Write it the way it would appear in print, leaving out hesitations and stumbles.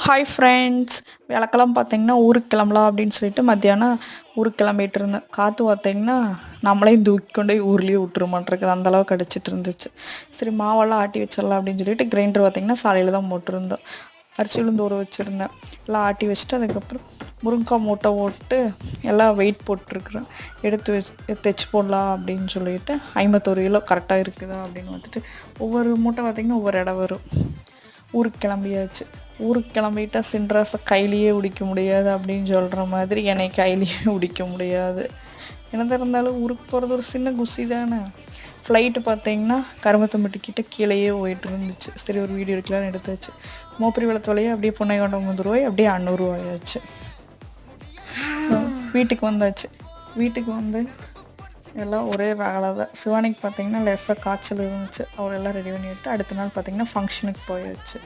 Hi friends, விளக்கெல்லாம் பார்த்தீங்கன்னா ஊருக்கு கிளம்பலாம் அப்படின்னு சொல்லிட்டு மத்தியானம் ஊருக்கு கிளம்பிட்டு இருந்தேன். காற்று பார்த்தீங்கன்னா நம்மளையும் தூக்கி கொண்டு போய் ஊர்லேயே விட்டுருமாட்டிருக்குது, அந்தளவுக்கு அடிச்சிட்டு இருந்துச்சு. சரி மாவெல்லாம் ஆட்டி வச்சிடலாம் அப்படின்னு சொல்லிட்டு கிரைண்டர் பார்த்தீங்கன்னா சாலையில் தான் போட்டிருந்தோம். அரிசி உளுந்து ஊற வச்சுருந்தேன். எல்லாம் ஆட்டி வச்சுட்டு அதுக்கப்புறம் முருங்கைக்காய் மூட்டை போட்டு எல்லாம் வெயிட் போட்டிருக்குறேன். எடுத்து தைச்சி போடலாம் அப்படின்னு சொல்லிட்டு 51 கிலோ கரெக்டாக இருக்குதா அப்படின்னு வந்துட்டு ஒவ்வொரு மூட்டை பார்த்திங்கன்னா ஒவ்வொரு இடம் வரும். ஊருக்கு கிளம்பியாச்சு. ஊருக்கு கிளம்பிட்டா சின்ராஸை கையிலேயே உடிக்க முடியாது அப்படின்னு சொல்கிற மாதிரி என்னை கையிலேயே உடிக்க முடியாது. என்னதான் இருந்தாலும் ஊருக்கு போகிறது ஒரு சின்ன குஷி தானே. ஃப்ளைட்டு பார்த்தீங்கன்னா கருமத்தம்பட்டிக்கிட்ட கீழேயே போயிட்டு இருந்துச்சு. சரி ஒரு வீடியோ எடுக்கலான்னு எடுத்தாச்சு. மோப்பரி வளத்து வழியாக அப்படியே பொன்னைகொண்டம் ரூபாய் அப்படியே 500 ரூபாயாச்சு. வீட்டுக்கு வந்தாச்சு. வீட்டுக்கு வந்து எல்லாம் ஒரே வேலை தான். சிவானிக்கு பார்த்தீங்கன்னா லேசாக காய்ச்சல் இருந்துச்சு. அவரெல்லாம் ரெடி பண்ணிவிட்டு அடுத்த நாள் பார்த்தீங்கன்னா ஃபங்க்ஷனுக்கு போயாச்சு.